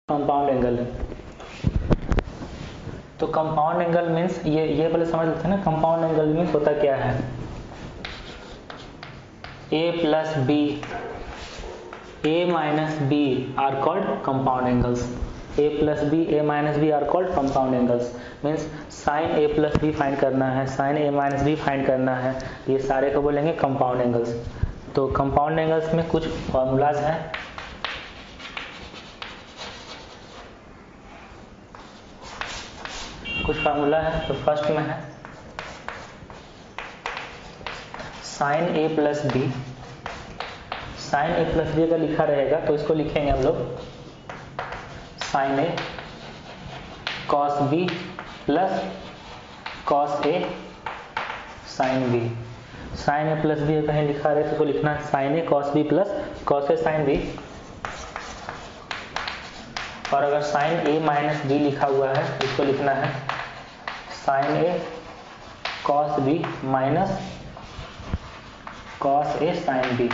Compound angle है। तो compound angle means ये पहले समझ लेते हैं ना। कंपाउंड एंगल मीन्स होता क्या है, a plus B, a minus B are called compound angles. a plus B, a minus B are called compound angles. Means sine a plus B find करना है, sine a minus B find करना है, ये सारे को बोलेंगे compound angles. तो compound angles में कुछ फॉर्मूलाज हैं। कुछ फार्मूला है। तो फर्स्ट में है साइन ए प्लस बी। साइन ए प्लस बी अगर लिखा रहेगा तो इसको लिखेंगे हम लोग sign A cos B plus cos A sine B. Sign A plus B कहीं लिखा रहे तो इसको लिखना है sign A cos B plus cos A sine B. और अगर साइन ए माइनस बी लिखा हुआ है तो इसको लिखना है sign A cos B minus cos A sine B.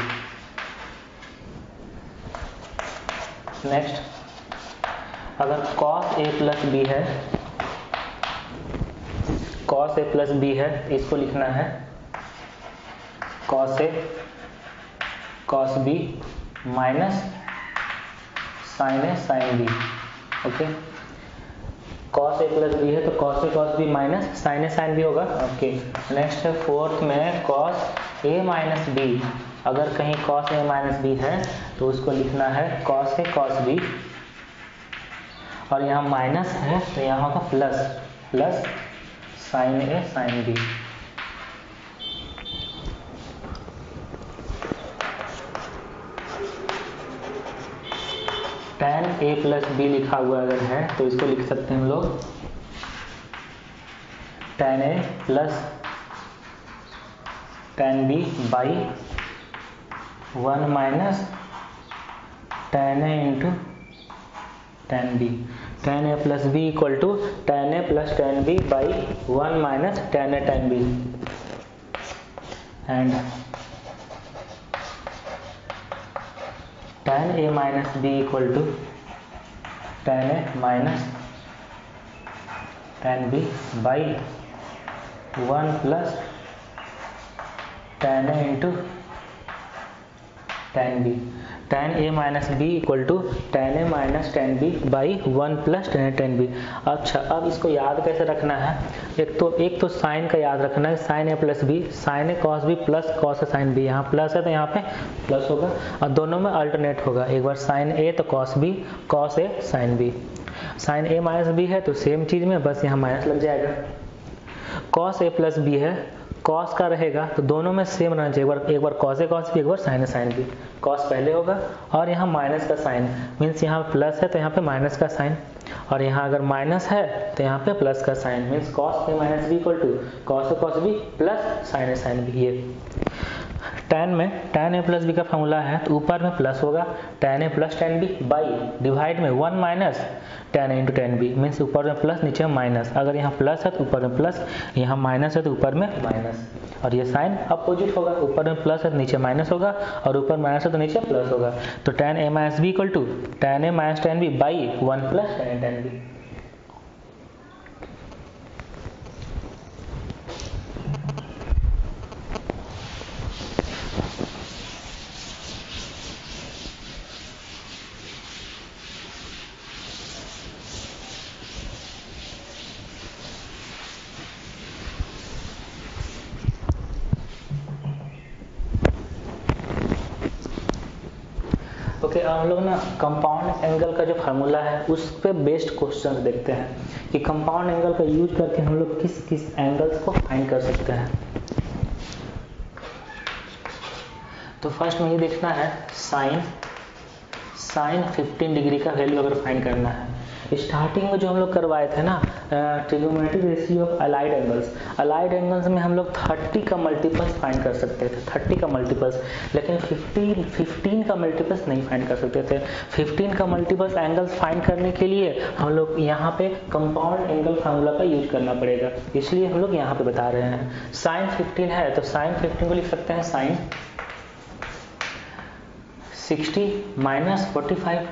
Next, अगर कॉस ए प्लस बी है, कॉस ए प्लस बी है, इसको लिखना है cos A cos B minus sine A sine B. Okay, cos A plus B है तो cos A cos B minus sine A sine B होगा। Okay, next है fourth में कॉस ए माइनस बी। अगर कहीं कॉस ए माइनस बी है तो उसको लिखना है कॉस ए कॉस बी, और यहाँ माइनस है तो यहाँ होगा plus plus sine A sine B. tan a plus B लिखा हुआ अगर है तो इसको लिख सकते हैं हम लोग tan a plus tan b by 1 minus tan a into tan b। tan a plus B equal to tan a plus tan b by 1 minus tan a tan b। And tan a minus B equal to tan a minus tan b by 1 plus tan a into tan b। tan a minus B equal to tan a minus tan b by 1 plus tan a tan b। अच्छा, अब इसको याद कैसे रखना है। एक तो sign का याद रखना है, sine a plus B, sine a cos B plus cos a sine B. यहाँ प्लस है तो यहाँ पे प्लस होगा और दोनों में अल्टरनेट होगा। एक बार साइन a तो cos b, cos a sine b। Sine a minus B है तो सेम चीज में बस यहाँ माइनस लग जाएगा। कॉस a प्लस बी है, कॉस का रहेगा तो दोनों में सेम रहना चाहिए। एक बार कॉस ए कॉस बी, एक बार sign A sine B. Cos पहले होगा और यहाँ माइनस का साइन, मीन्स यहाँ प्लस है तो यहाँ पे माइनस का साइन, और यहाँ अगर माइनस है तो यहाँ पे प्लस का sine. Means cos A minus B equal to cos A cos B plus sine A sine B. ये tan में tan a प्लस बी का फॉर्मूला है तो ऊपर में प्लस होगा tan a plus tan b by divide में 1 minus tan a into tan b। Means ऊपर में प्लस नीचे में माइनस। अगर यहाँ प्लस है तो ऊपर में प्लस, यहाँ माइनस है तो ऊपर में माइनस, और ये साइन अपोजिट होगा। ऊपर में प्लस है तो नीचे माइनस होगा, और ऊपर माइनस है तो नीचे प्लस होगा। तो tan a minus B equal to tan a minus tan b by 1 plus tan a tan b। Okay, हम लोग ना कंपाउंड एंगल का जो फार्मूला है उस पे बेस्ड क्वेश्चंस देखते हैं कि कंपाउंड एंगल का यूज करके हम लोग किस किस एंगल्स को फाइंड कर सकते हैं। तो फर्स्ट में ये देखना है साइन 15 डिग्री का वैल्यू अगर फाइंड करना है। स्टार्टिंग में जो हम लोग करवाए थे ना trigonometric ratio of allied angles, allied angles में हम लोग 30 का मल्टीपल्स फाइंड कर सकते थे, 30 का मल्टीपल्स, लेकिन 15 का मल्टीपल्स नहीं फाइंड कर सकते थे। 15 का मल्टीपल्स एंगल्स फाइंड करने के लिए हम लोग यहाँ पे कंपाउंड एंगल फार्मूला का यूज करना पड़ेगा, इसलिए हम लोग यहाँ पे बता रहे हैं। साइन 15 है तो साइन 15 को लिख सकते हैं साइन 60 माइनस 45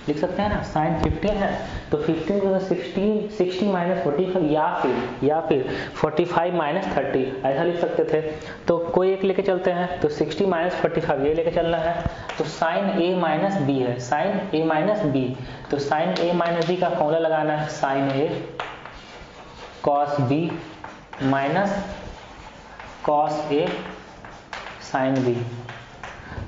लिख सकते हैं ना, साइन 15 है तो 15 को 60 माइनस 45 या फिर 45 माइनस 30 ऐसा लिख सकते थे। तो कोई एक लेके चलते हैं, तो 60 माइनस 45 ये लेके चलना है। तो साइन ए माइनस बी है, साइन ए माइनस बी, तो साइन ए माइनस बी का फॉर्मूला लगाना है, sign A cos B minus cos A sine B.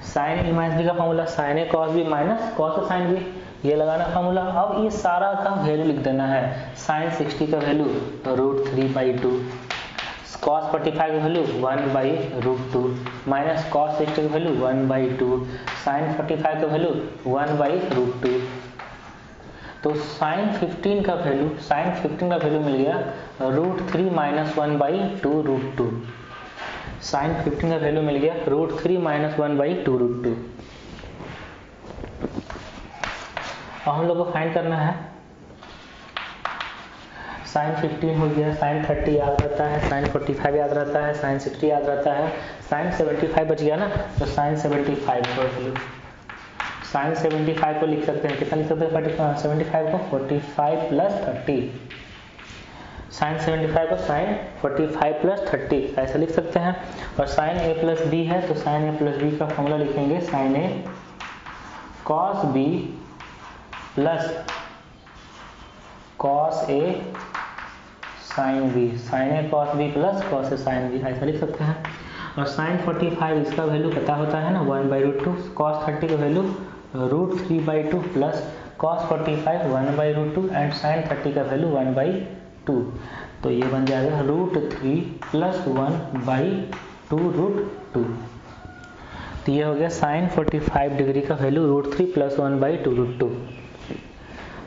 Sign A minus B का formula sine A cos B minus cos A sine B, ये लगाना formula. अब ये सारा का वैल्यू लिख देना है, साइन 60 का वैल्यू √3/2, कॉस 45 का वैल्यू 1/√2 माइनस कॉस 60 का वैल्यू 1/2, साइन 45 का वैल्यू 1/√2। तो साइन 15 का वैल्यू मिल गया √3 माइनस 1/2√2। साइन 15 का वैल्यू मिल गया √3 माइनस 1/2√2। अब हम लोग को फाइंड करना है, साइन 15 हो गया, साइन 30 याद रहता है, साइन 45 याद रहता है, साइन 60 याद रहता है, साइन 75 बच गया ना, तो साइन 75 साइन 75 को लिख सकते हैं, कितना लिख सकते हैं 75 को 45 प्लस 30, साइन 75 को साइन 45 प्लस 30 ऐसा लिख सकते हैं। और साइन ए प्लस बी है तो साइन ए प्लस बी का फॉर्मूला लिखेंगे, sign A cos B plus cos A sine B, sign A cos B plus cos A sine B ऐसा लिख सकते हैं। और साइन 45 इसका वैल्यू पता होता है ना 1/√2, कॉस 30 का value √3/2 plus cos 45 1/√2 and sine 30 का वैल्यू 1/2, तो ये बन जाएगा √3 प्लस 1/2√2। तो ये हो गया साइन 45 डिग्री का वैल्यू √3 प्लस 1/2√2।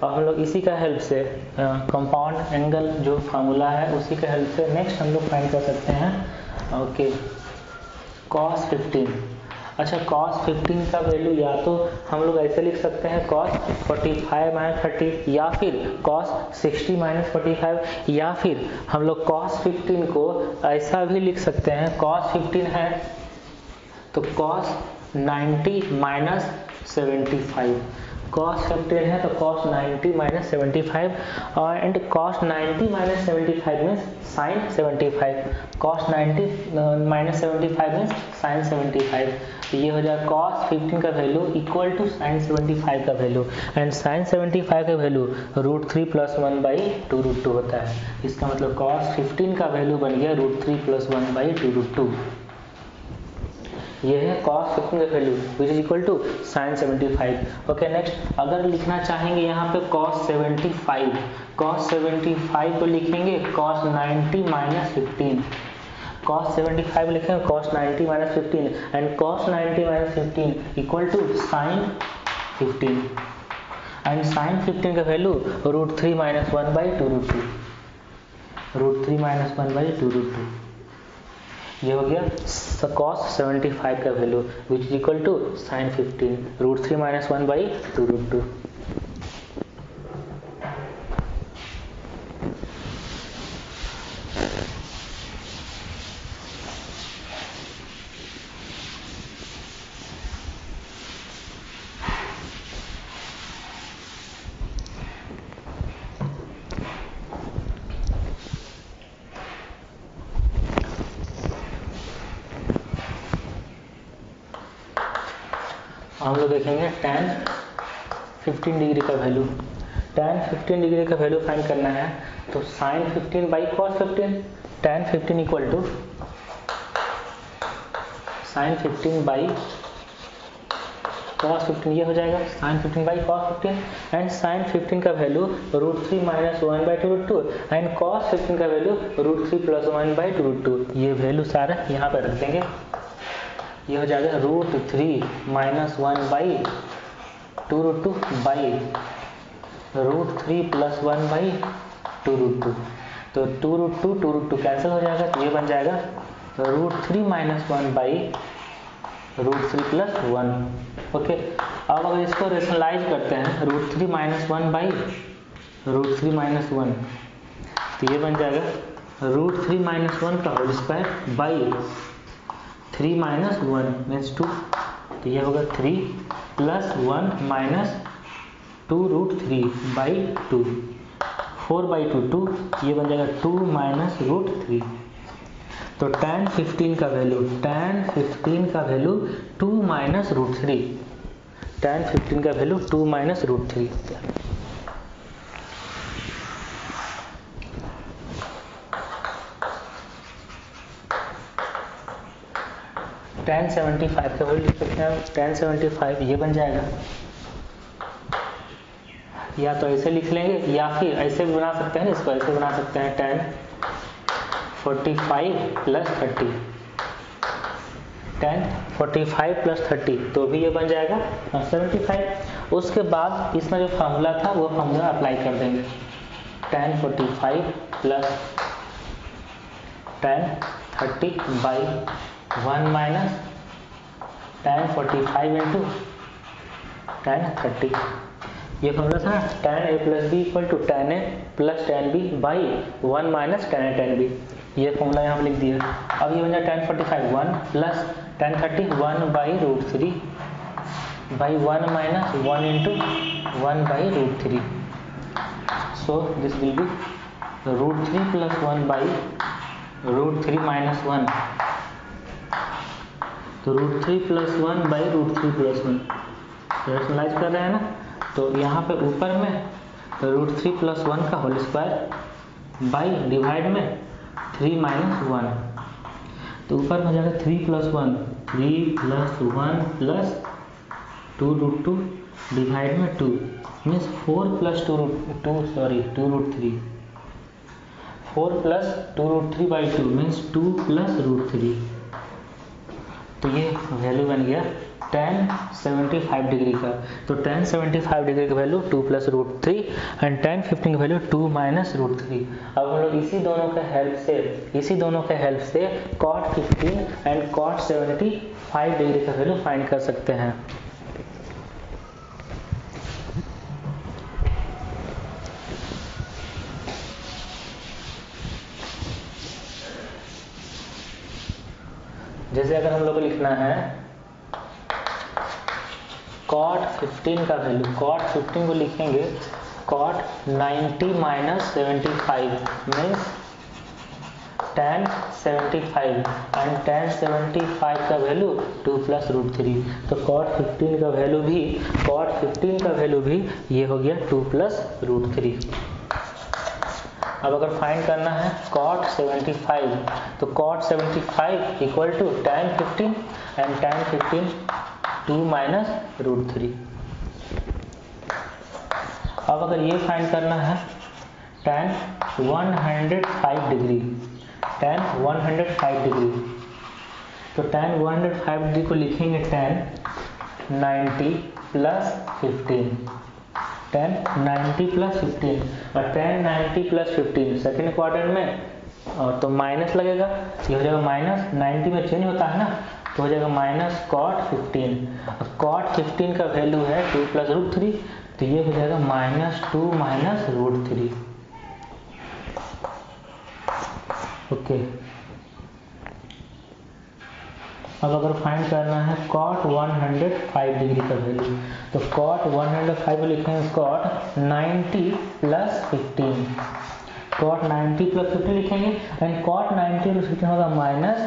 और हम लोग इसी का हेल्प से कंपाउंड एंगल जो फार्मूला है उसी का हेल्प से नेक्स्ट हम लोग फाइंड कर सकते हैं, ओके, cos 15। अच्छा, cos 15 का वैल्यू या तो हम लोग ऐसे लिख सकते हैं cos 45 माइनस 30, या फिर cos 60 माइनस 45, या फिर हम लोग cos 15 को ऐसा भी लिख सकते हैं, cos 15 है तो cos 90 माइनस 75, cos 15 है तो cos 90 माइनस 75 और and cos 90 minus 75 means sin 75, cos 90 minus 75 means sin 75। तो ये हो जाएगा cos 15 का वैल्यू इक्वल टू sin 75 का वैल्यू, एंड sin 75 का वैल्यू √3 प्लस 1/2√2 होता है। इसका मतलब cos 15 का वैल्यू बन गया √3 प्लस 1/2√2। ये है cos 15 का value which is equal to sin 75। Okay, next अगर लिखना चाहेंगे यहाँ पे cos 75 को लिखेंगे cos 90 माइनस 15, cos 75 लिखेंगे cos 90 minus 15 and cos 90 minus 15 equal to sin 15 and sin 15 का वैल्यू √3 माइनस 1/2√2, √3 माइनस 1/2√2। ये हो गया cos 75 का value which is equal to sin 15 √3 minus 1/2√2। हम लोग देखेंगे tan 15 डिग्री का वैल्यू, tan 15 डिग्री का वैल्यू फाइंड करना है तो sin 15 by cos 15, tan 15 equal to sin 15 by cos 15, ये हो जाएगा sin 15 by cos 15 and sin 15 का वैल्यू √3 माइनस 1/2√2 एंड cos 15 का वैल्यू √3 प्लस 1/2√2। ये वैल्यू सारा यहाँ पर रख देंगे, ये हो जाएगा √3 माइनस 1/2√2 बाई √3 प्लस 1/2√2, तो 2√2 कैंसिल हो जाएगा, तो ये बन जाएगा √3 माइनस 1/√3 प्लस 1। ओके, अब अगर इसको रेशनलाइज करते हैं √3 माइनस 1/√3 माइनस 1, तो ये बन जाएगा √3 माइनस 1 का whole square by 3 minus 1 means 2, तो ये होगा 3 प्लस 1 माइनस 2√3/2, 4/2 2, ये बन जाएगा 2 माइनस √3। तो tan 15 का वैल्यू 2 माइनस √3, tan 15 का वैल्यू 2 माइनस √3 होता है। tan 75 का वैल्यू लिख सकते हैं, tan 75 ये बन जाएगा, या तो ऐसे लिख लेंगे या फिर ऐसे भी बना सकते हैं, इसको ऐसे बना सकते हैं tan 45 प्लस 30, tan 45 प्लस 30, तो भी ये बन जाएगा 75। उसके बाद इसमें जो फार्मूला था वो फार्मूला अप्लाई कर देंगे, tan 45 plus tan 30/1 minus tan 45 into tan 30, ये फॉर्मूला था tan a plus B equal to tan a plus tan b by 1 minus tan a tan b, ये फॉर्मूला यहाँ पर लिख दिया। अब ये बन जाए tan 45 1 plus tan 30 1/√3 by 1 minus 1 into 1/√3, so this will be √3 plus 1/√3 minus 1, तो √3 प्लस 1/√3 प्लस 1 रैशनलाइज कर रहे हैं ना, तो यहाँ पे ऊपर में √3 प्लस 1 का होल स्क्वायर बाई डिवाइड में 3 माइनस 1, तो ऊपर में हो जाएगा 3 प्लस 1 प्लस 2√2 डिवाइड में 2 means 4 plus 2√3, 4 plus 2√3/2 means 2 plus √3, तो ये वैल्यू बन गया tan 75 डिग्री का। तो tan 75 डिग्री का वैल्यू 2 प्लस √3 एंड tan 15 का वैल्यू 2 माइनस √3। अब हम लोग इसी दोनों के हेल्प से cot 15 एंड cot 75 डिग्री का वैल्यू फाइंड कर सकते हैं। जैसे अगर हम लोग को लिखना है cot 15 का वैल्यू, cot 15 को लिखेंगे cot 90 minus 75 means tan 75 and tan 75 का वैल्यू 2 प्लस √3, तो cot 15 का वैल्यू भी ये हो गया 2 प्लस √3। अब अगर फाइंड करना है cot 75, तो cot 75 equal to tan 15 and tan 15 2 minus √3। अब अगर ये फाइंड करना है tan 105 डिग्री, तो tan 105 डिग्री को लिखेंगे tan 90 प्लस 15, tan 90 प्लस 15, और tan 90 प्लस 15 सेकेंड क्वाड्रेंट में और तो माइनस लगेगा, ये हो जाएगा माइनस 90 में चेंज होता है ना, तो हो जाएगा माइनस cot 15। अब cot 15 का वैल्यू है 2 प्लस √3, तो ये हो जाएगा -2 माइनस √3। ओके, अब अगर फाइंड करना है cot 105 डिग्री का वैल्यू, तो cot 105 को लिखेंगे cot 90 प्लस 15, cot 90 प्लस 15 लिखेंगे एंड cot 90 प्लस 15 होगा माइनस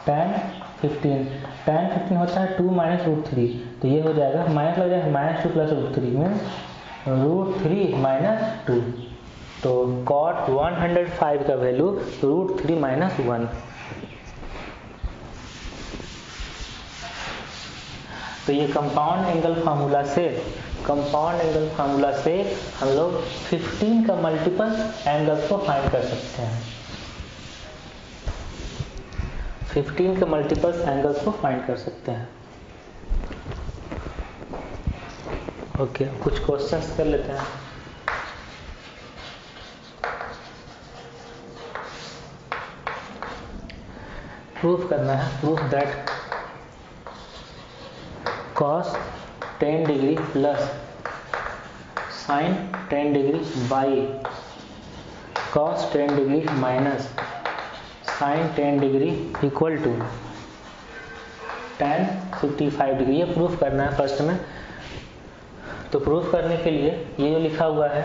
tan 15 होता है 2 माइनस √3, तो ये हो जाएगा माइनस लग जाएगा -2 प्लस √3 मीन्स √3 माइनस 2, तो cot 105 का वैल्यू √3 माइनस 1। तो ये कंपाउंड एंगल फार्मूला से हम लोग 15 का मल्टीपल एंगल्स को फाइंड कर सकते हैं, 15 के मल्टीपल एंगल्स को फाइंड कर सकते हैं। ओके, कुछ क्वेश्चंस कर लेते हैं। प्रूफ करना है, proof that cos 10 degree plus sin 10 degree by cos 10 degree minus sin 10 degree equal to tan 55 degree, ये प्रूफ करना है फर्स्ट में। तो प्रूफ करने के लिए ये जो लिखा हुआ है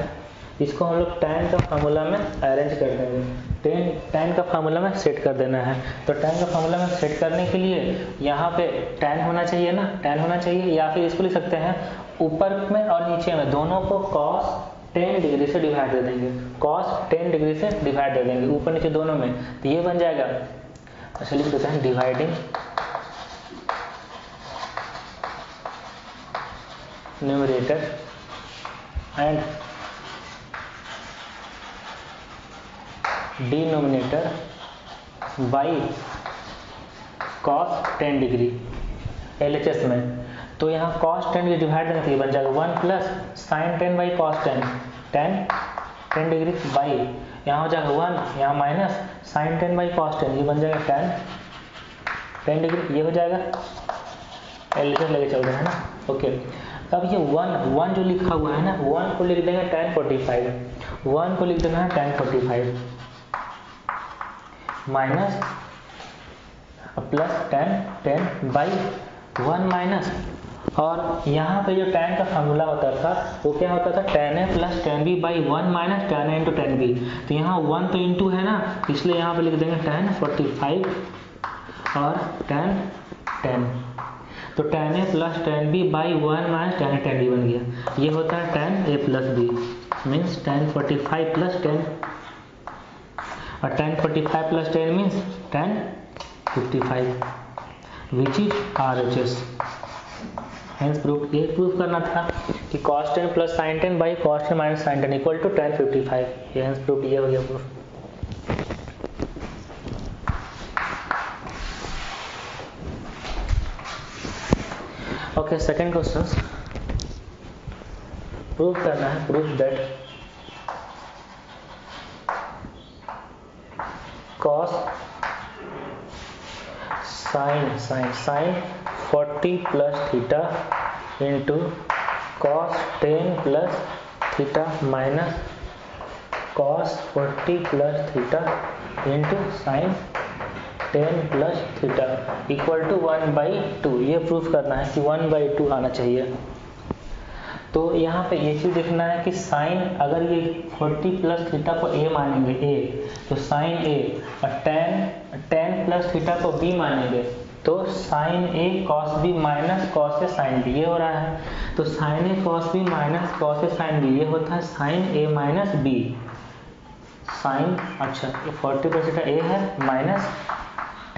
इसको हम लोग tan का फार्मूला में अरेंज कर देंगे। tan का फार्मूला में सेट कर देना है। तो tan का फार्मूला में सेट करने के लिए यहाँ पे tan होना चाहिए ना, tan होना चाहिए, या फिर इसको लिख सकते हैं ऊपर में और नीचे में दोनों को cos 10 डिग्री से डिवाइड दे देंगे, cos 10 डिग्री से डिवाइड दे देंगे ऊपर नीचे दोनों में। तो ये बन जाएगा, अच्छा लिख देते हैं dividing numerator and denominator by cos 10 degree LHS में। तो यहाँ cos 10 डिग्री डिवाइड देने के लिए बन जाएगा 1 plus sign 10 by cos 10, tan 10 degree by यहाँ हो जाएगा 1, यहाँ माइनस साइन 10 बाई cos 10, ये बन जाएगा tan 10 डिग्री, ये हो जाएगा। LHS लेके चल रहे हैं ना, ओके। अब ये 1 जो लिखा हुआ है ना, 1 को लिख देंगे tan 45, 1 को लिख देना है tan 45 minus plus tan 10 by 1 minus, और यहाँ पे जो tan का फार्मूला होता था वो क्या होता था tan a plus tan b by 1 minus tan a into tan b। तो यहाँ 1 तो इंटू है ना, इसलिए यहाँ पे लिख देंगे tan 45 और tan 10। तो tan a plus tan b by 1 minus tan a tan b बन गया। ये होता है tan a plus b means tan 45 plus 10, और tan 45 plus 10 means tan 55 which is RHS। Hence proof, ये प्रूफ करना था कि cos 10 plus sin 10 by cos 10 minus sin 10 equal to tan 55। ये हेंस प्रूफ, ये हो गया proof. Okay, second question proof करना है, proof that cos sin 40 plus theta into cos 10 plus theta minus cos 40 plus theta into sin 10 plus theta equal to 1/2। ये proof करना है कि 1/2 आना चाहिए। तो यहाँ पे ये चीज़ देखना है कि साइन, अगर ये 40 प्लस थीटा को a मानेंगे a, तो साइन a, और tan प्लस थीटा को b मानेंगे तो sine a cos b minus cos a sin b, ये हो रहा है। तो sine a cos b minus cos a sin b, ये होता है sine a minus b sine, अच्छा ये 40 प्लस थीटा a है माइनस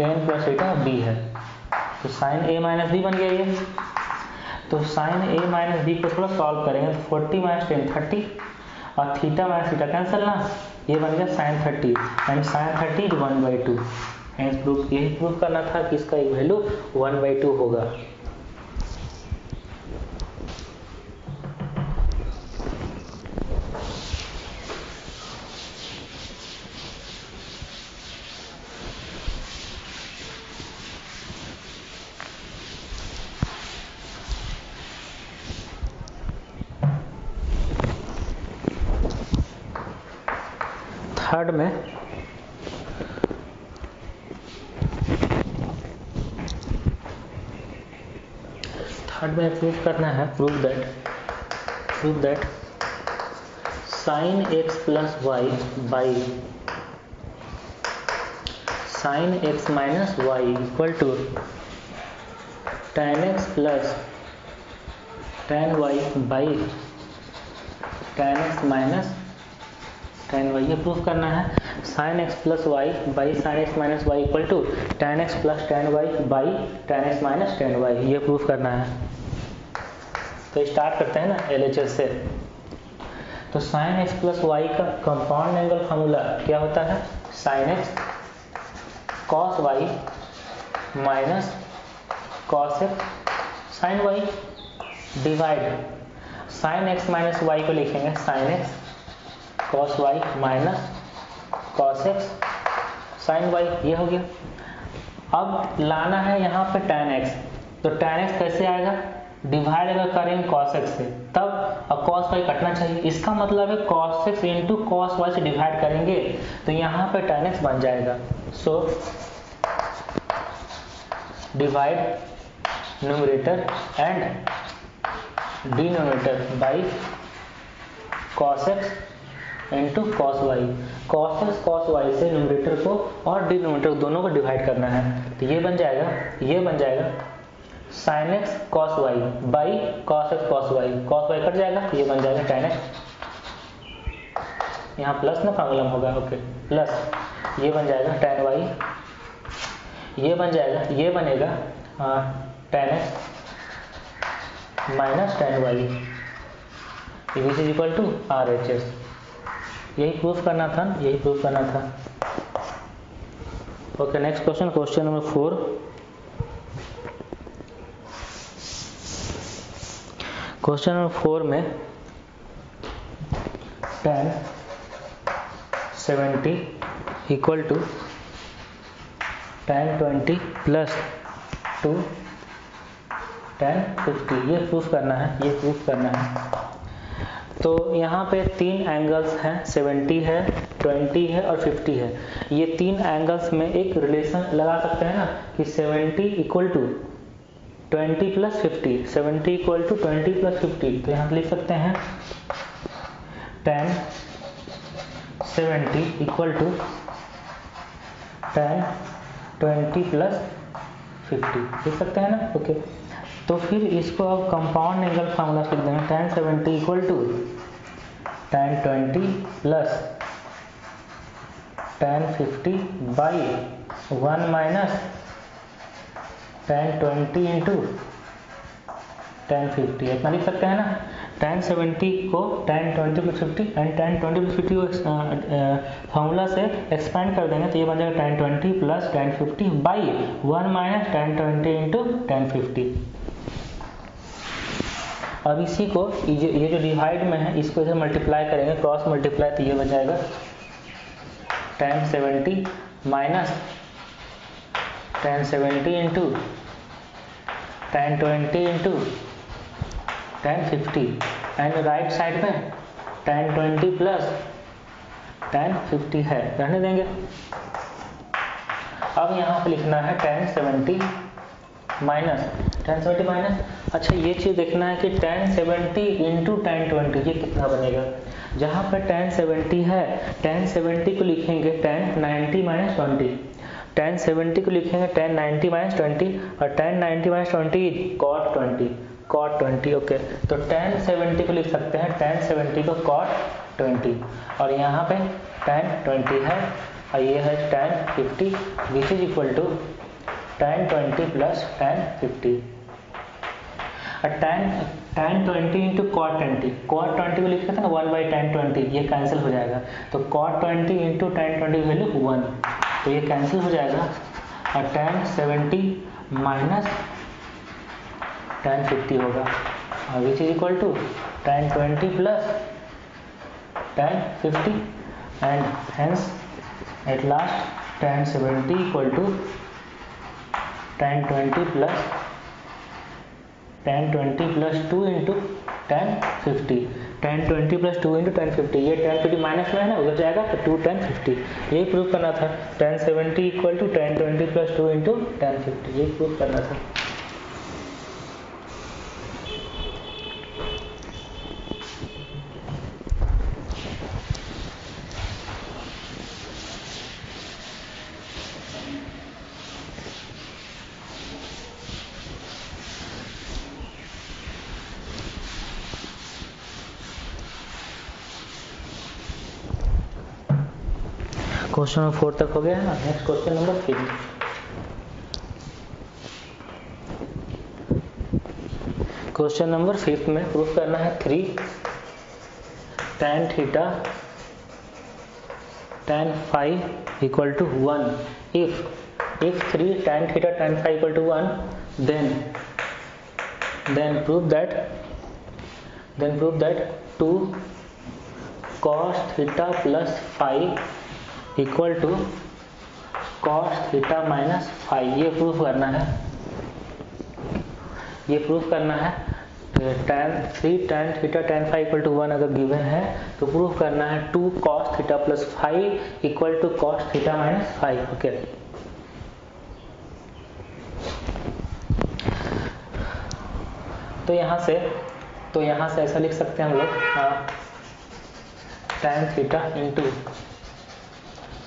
10 प्लस थीटा b है, तो साइन a माइनस b बन गया ये। तो साइन a माइनस b को थोड़ा सॉल्व करेंगे तो 40 माइनस 10 30, और थीटा माइनस थीटा कैंसिल ना, ये बन गया sine 30 and sine 30 1/2। Hence proof, यही प्रूफ करना था कि इसका एक वैल्यू 1/2 होगा। थर्ड में प्रूफ करना है, proof that sine x plus Y by sine x minus Y equal to tan x plus tan y by tan x minus tan y। ये प्रूफ करना है sin x plus Y by sin x minus Y equal to tan x plus tan y by tan x minus tan y। ये proof करना है। तो start करते हैं ना LHS से। तो sin x प्लस वाई का कंपाउंड एंगल फार्मूला क्या होता है, sin x cos y minus cos x sin y divide sin x minus y को लिखेंगे sin x cos y minus cos x sin y, ये हो गया। अब लाना है यहाँ पे tan x, तो tan x कैसे आएगा, डिवाइड अगर करेंगे cos x से तब, और cos y कटना चाहिए, इसका मतलब है cos x into cos y से डिवाइड करेंगे तो यहाँ पे tan x बन जाएगा। So divide numerator and denominator by cos X into cos Y. Cos X cos Y से न्यूमरेटर को और डिनोमिनेटर दोनों को डिवाइड करना है, तो ये बन जाएगा sine X cos Y by cos X cos Y cut जाएगा, ये बन जाएगा tan एक्स, यहाँ प्लस ना फॉर्मूला में होगा, ओके, प्लस ये बन जाएगा tan वाई, ये बनेगा tan X minus tan Y, which is equal to RHS। यही प्रूफ करना था। Okay, next question number 4। Question number 4 में tan 70 equal to tan 20 plus 2 tan 50, ये प्रूफ करना है। तो यहाँ पे तीन एंगल्स हैं, 70 है, 20 है और 50 है। ये तीन एंगल्स में एक रिलेशन लगा सकते हैं ना कि 70 equal to 20 plus 50, 70 equal to 20 plus 50। तो यहाँ लिख सकते हैं tan 70 equal to tan 20 plus 50, लिख सकते हैं ना, ओके। तो फिर इसको अब कंपाउंड एंगल फार्मूला लिख देंगे, tan 70 equal to tan 20 plus tan 50 by 1 minus tan 20 into tan 50, इतना लिख सकते हैं ना। tan 70 को tan 20 plus 50 and tan 20 plus 50 को फार्मूला से एक्सपेंड कर देंगे, तो ये बन जाएगा tan 20 plus tan 50 by 1 minus tan 20 into tan 50। अब इसी को ये जो डिवाइड में है इसको इधर मल्टीप्लाई करेंगे, क्रॉस मल्टीप्लाई, तो ये बन जाएगा tan 70 minus tan 70 into tan 20 into tan 50 and right side में tan 20 प्लस tan 50 है, रहने देंगे। अब यहाँ पे लिखना है tan 70 माइनस, अच्छा ये चीज़ देखना है कि tan 70 इंटू tan 20 ये कितना बनेगा। जहाँ पर tan 70 है, tan 70 को लिखेंगे tan 90 माइनस 20, tan 70 को लिखेंगे tan 90 माइनस 20 और tan 90 माइनस 20 cot 20, ओके। तो tan 70 को लिख सकते हैं, tan 70 को cot 20 और यहाँ पे tan 20 है और ये है tan 50 which is equal to tan 20 plus tan 50। tan 20 into cot 20 को लिख सकते हैं ना 1 बाई tan 20, ये कैंसिल हो जाएगा। तो cot 20 इंटू tan 20 वैल्यू 1, तो ये कैंसिल हो जाएगा और tan 70 माइनस tan 50 होगा और which is equal to tan 20 plus tan 50 and hence at last tan 70 equal to tan 20 plus 2 into tan 50, tan 20 plus 2 into tan 50, ये tan 50 माइनस में है ना, उधर जाएगा तो 2 tan 50, यही प्रूफ करना था। tan 70 equal to tan 20 plus 2 into tan 50, यही प्रूफ करना था। क्वेश्चन नंबर 4 तक हो गया है ना। Next question number 5। Question number 5 में प्रूफ करना है 3 tan theta tan phi equal to 1 if 3 tan theta tan phi equal to 1 then prove that 2 cos theta plus phi equal to cos theta minus phi, ये proof करना है। tan theta tan phi equal to 1 अगर given है तो proof करना है 2 cos theta plus phi equal to cos theta minus phi, okay. तो यहाँ से तो यहाँ से ऐसा लिख सकते हैं हम लोग tan theta into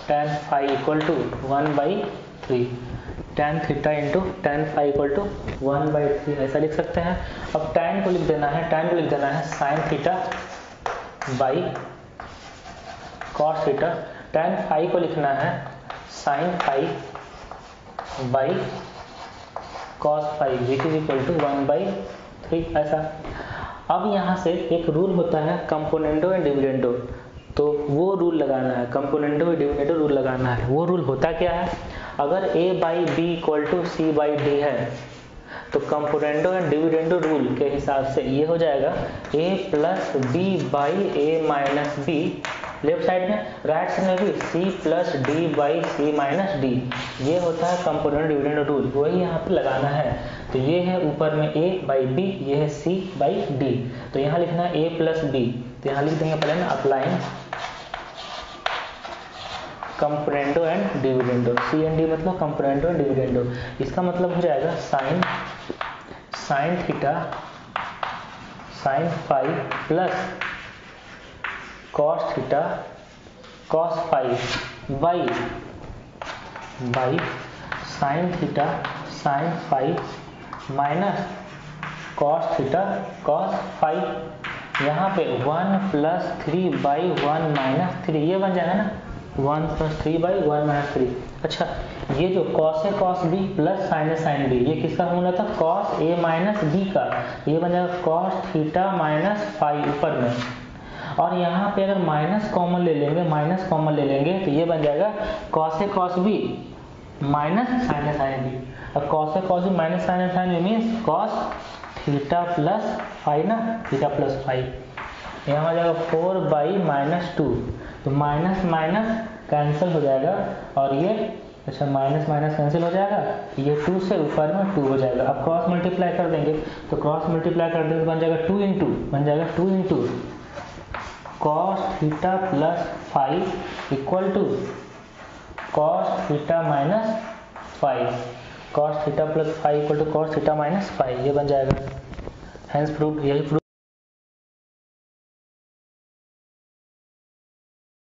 tan phi equal to 1/3, tan theta into tan phi equal to 1/3 ऐसा लिख सकते हैं। अब tan को लिख देना है, sin theta by cos theta, tan phi को लिखना है sin phi by cos phi which is equal to 1/3 ऐसा। अब यहाँ से एक रूल होता है कंपोनेंडो एंड डिविडेंडो, तो वो रूल लगाना है, कंपोनेंडो एंड डिविडेंडो रूल लगाना है। वो रूल होता क्या है, अगर a/b इक्वल टू c/d है तो कंपोनेंडो एंड डिविडेंडो रूल के हिसाब से ये हो जाएगा a plus b by a minus b, left side में, राइट साइड में भी c plus d by c minus d। ये होता है कंपोनेंट डिविडेंड रूल, वही यहाँ पे लगाना है। तो ये है ऊपर में a बाई b, ये है c बाई d, तो यहाँ लिखना है a प्लस b, तो यहाँ लिख देंगे पहले ना applying componendo and dividendo, C and D मतलब कंपोनेंडो एंड डिविडेंडो। इसका मतलब हो जाएगा sine theta sine phi plus cos theta cos phi by sine theta sine phi minus cos theta cos phi. यहाँ पे 1 प्लस 3 बाई 1 माइनस 3 ये बन जाएगा ना, 1 प्लस 3 बाई 1 माइनस 3। अच्छा, ये जो कॉस है कॉस बी प्लस साइन है साइन बी, ये किसका होना था, कॉस ए माइनस बी का, ये बन जाएगा कॉस थीटा माइनस फाई ऊपर में। और यहाँ पे अगर माइनस कॉमन ले लेंगे तो ये बन जाएगा cos A cos B minus sine A sine B. अब cos A cos B minus sine A sine B means cos theta plus phi ना, थीटा प्लस फाई। यहाँ आ जाएगा 4 बाई माइनस 2, तो माइनस माइनस कैंसिल हो जाएगा और ये, अच्छा माइनस माइनस कैंसिल हो जाएगा, ये 2 से ऊपर में 2 हो जाएगा। अब क्रॉस मल्टीप्लाई कर देंगे, तो क्रॉस मल्टीप्लाई कर देंगे बन जाएगा 2 into cos theta plus phi equal to cos theta minus phi, cos theta plus phi equal to cos theta minus phi, ये बन जाएगा। हेंस प्रूव, यही प्रूव